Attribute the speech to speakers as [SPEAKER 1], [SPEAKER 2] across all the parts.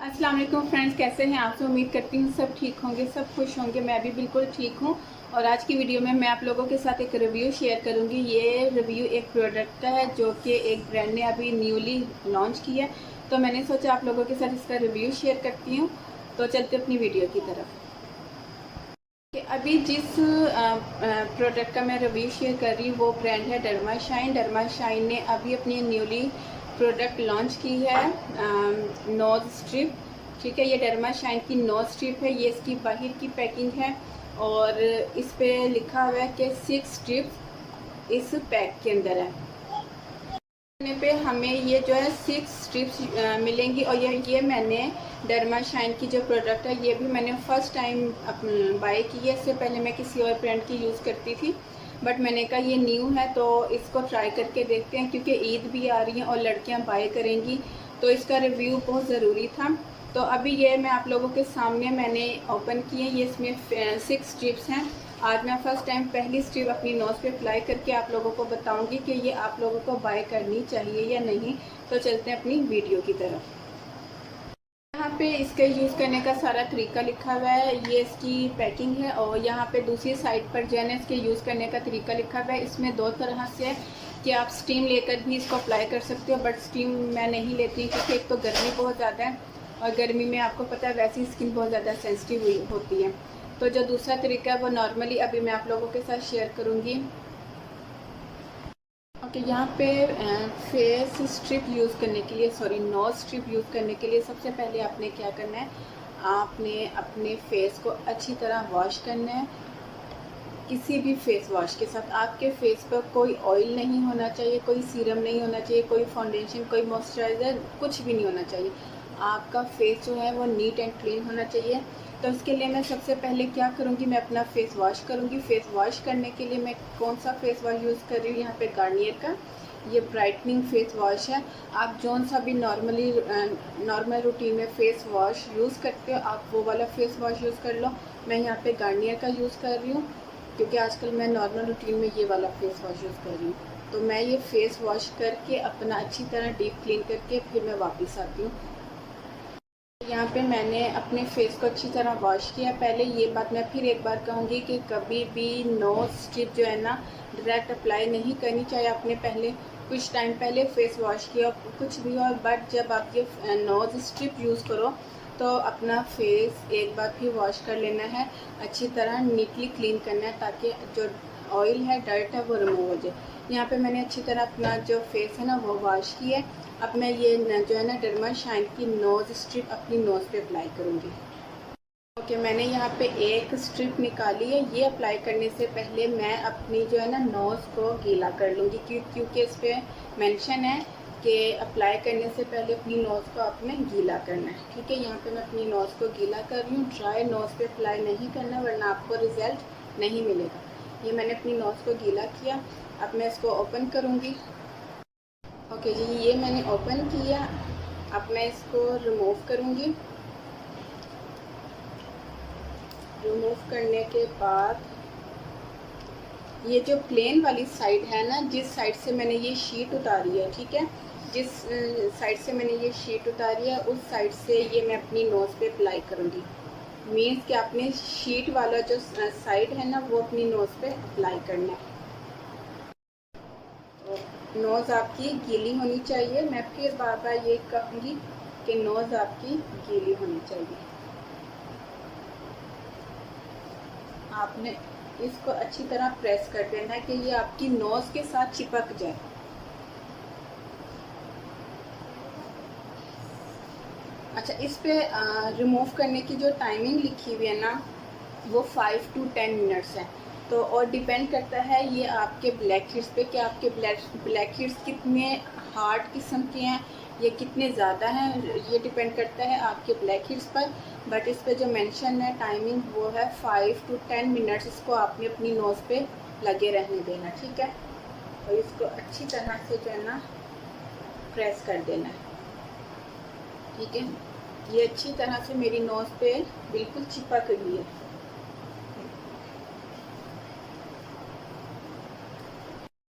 [SPEAKER 1] अस्सलाम वालेकुम फ्रेंड्स, कैसे हैं आप सब। उम्मीद करती हूँ सब ठीक होंगे, सब खुश होंगे। मैं भी बिल्कुल ठीक हूँ। और आज की वीडियो में मैं आप लोगों के साथ एक रिव्यू शेयर करूँगी। ये रिव्यू एक प्रोडक्ट का है जो कि एक ब्रांड ने अभी न्यूली लॉन्च किया है, तो मैंने सोचा आप लोगों के साथ इसका रिव्यू शेयर करती हूँ। तो चलते अपनी वीडियो की तरफ। कि अभी जिस प्रोडक्ट का मैं रिव्यू शेयर कर रही हूँ वो ब्रांड है डर्माशाइन। डर्माशाइन ने अभी अपनी न्यूली प्रोडक्ट लॉन्च की है, नोज स्ट्रिप। ठीक है, ये डर्माशाइन की नोज स्ट्रिप है। ये इसकी बाहर की पैकिंग है और इस पे लिखा हुआ है कि 6 स्ट्रिप्स इस पैक के अंदर है। पे हमें ये जो है 6 स्ट्रिप्स मिलेंगी। और ये मैंने डर्माशाइन की जो प्रोडक्ट है ये भी मैंने फ़र्स्ट टाइम बाय की है। इससे पहले मैं किसी और ब्रांड की यूज़ करती थी, बट मैंने कहा ये न्यू है तो इसको ट्राई करके देखते हैं, क्योंकि ईद भी आ रही है और लड़कियां बाय करेंगी तो इसका रिव्यू बहुत ज़रूरी था। तो अभी ये मैं आप लोगों के सामने मैंने ओपन किए। ये इसमें 6 स्ट्रिप्स हैं। आज मैं फर्स्ट टाइम पहली स्ट्रिप अपनी नोज़ पे अप्लाई करके आप लोगों को बताऊंगी कि ये आप लोगों को बाय करनी चाहिए या नहीं। तो चलते हैं अपनी वीडियो की तरफ। यहाँ पे इसके यूज़ करने का सारा तरीका लिखा हुआ है। ये इसकी पैकिंग है और यहाँ पे दूसरी साइड पर जो है ना इसके यूज़ करने का तरीका लिखा हुआ है। इसमें 2 तरह से है कि आप स्टीम लेकर भी इसको अप्लाई कर सकते हो, बट स्टीम मैं नहीं लेती क्योंकि एक तो गर्मी बहुत ज़्यादा है और गर्मी में आपको पता है वैसी स्किन बहुत ज़्यादा सेंसिटिव होती है। तो जो दूसरा तरीका है वो नॉर्मली अभी मैं आप लोगों के साथ शेयर करूँगी। ओके, यहाँ पे फेस स्ट्रिप यूज़ करने के लिए नोज स्ट्रिप यूज़ करने के लिए सबसे पहले आपने क्या करना है, आपने अपने फेस को अच्छी तरह वॉश करना है। किसी भी फेस वॉश के साथ आपके फेस पर कोई ऑयल नहीं होना चाहिए, कोई सीरम नहीं होना चाहिए, कोई फाउंडेशन, कोई मॉइस्चराइज़र, कुछ भी नहीं होना चाहिए। आपका फेस जो है वो नीट एंड क्लीन होना चाहिए। तो इसके लिए मैं सबसे पहले क्या करूँगी, मैं अपना फेस वॉश करूँगी। फेस वॉश करने के लिए मैं कौन सा फेस वॉश यूज़ कर रही हूँ, यहाँ पे गार्नियर का ये ब्राइटनिंग फेस वॉश है। आप जौन सा भी नॉर्मल रूटीन में फेस वॉश यूज़ करते हो आप वो वाला फेस वॉश यूज़ कर लो। मैं यहाँ पे गार्नियर का यूज़ कर रही हूँ क्योंकि आजकल मैं नॉर्मल रूटीन में ये वाला फेस वॉश यूज़ कर रही हूँ। तो मैं ये फेस वॉश करके अपना अच्छी तरह डीप क्लीन करके फिर मैं वापस आती हूँ। यहाँ पे मैंने अपने फेस को अच्छी तरह वॉश किया। पहले ये बात मैं फिर एक बार कहूँगी कि कभी भी नोज स्ट्रिप जो है ना डायरेक्ट अप्लाई नहीं करनी चाहिए। आपने पहले कुछ टाइम पहले फेस वॉश किया कुछ भी और, बट जब आप ये नोज स्ट्रिप यूज़ करो तो अपना फेस एक बार फिर वॉश कर लेना है, अच्छी तरह नीटली क्लीन करना है ताकि जो ऑयल है, डर्ट है वो रिमूव हो जाए। यहाँ पे मैंने अच्छी तरह अपना जो फेस है ना वो वॉश किया है। अब मैं ये जो है ना डर्माशाइन की नोज़ स्ट्रिप अपनी नोज़ पे अप्लाई करूँगी। ओके, मैंने यहाँ पे एक स्ट्रिप निकाली है। ये अप्लाई करने से पहले मैं अपनी जो है ना नोज़ को गीला कर लूँगी क्योंकि इस पर मेंशन है कि अप्लाई करने से पहले अपनी नोज़ को आपने गीला करना है। ठीक है, यहाँ पे मैं अपनी नोज़ को गीला कर रही हूँ। ड्राई नोज़ पे अप्लाई नहीं करना वरना आपको रिज़ल्ट नहीं मिलेगा। ये मैंने अपनी नोज़ को गीला किया। अब मैं इसको ओपन करूँगी। ओके जी, ये मैंने ओपन किया। अब मैं इसको रिमूव करूँगी। रिमूव करने के बाद ये जो प्लेन वाली साइड है ना, जिस साइड से मैंने ये शीट उतारी है, ठीक है, जिस साइड से मैंने ये शीट उतारी है उस साइड से ये मैं अपनी नोज़ पे अप्लाई करूँगी। मीन्स कि आपने शीट वाला जो साइड है ना वो अपनी नोज़ पे अप्लाई करना है। नोज़ आपकी गीली होनी चाहिए। मैं फिर बार बार ये कहूँगी कि नोज़ आपकी गीली होनी चाहिए। आपने इसको अच्छी तरह प्रेस कर देना है कि ये आपकी नोज़ के साथ चिपक जाए। अच्छा, इस पे रिमूव करने की जो टाइमिंग लिखी हुई है ना वो 5 to 10 मिनट्स है। तो और डिपेंड करता है ये आपके ब्लैक हेड्स पे कि आपके ब्लैक हेड्स कितने हार्ड किस्म के हैं या कितने ज़्यादा हैं, ये डिपेंड करता है आपके ब्लैक हेड्स पर। बट इस पे जो मेंशन है टाइमिंग वो है 5 to 10 मिनट्स। इसको आपने अपनी नोज़ पे लगे रहने देना, ठीक है। और इसको अच्छी तरह से जो है ना प्रेस कर देना है, ठीक है। ये अच्छी तरह से मेरी नोज़ पे बिल्कुल चिपक गई है।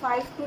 [SPEAKER 1] 5 to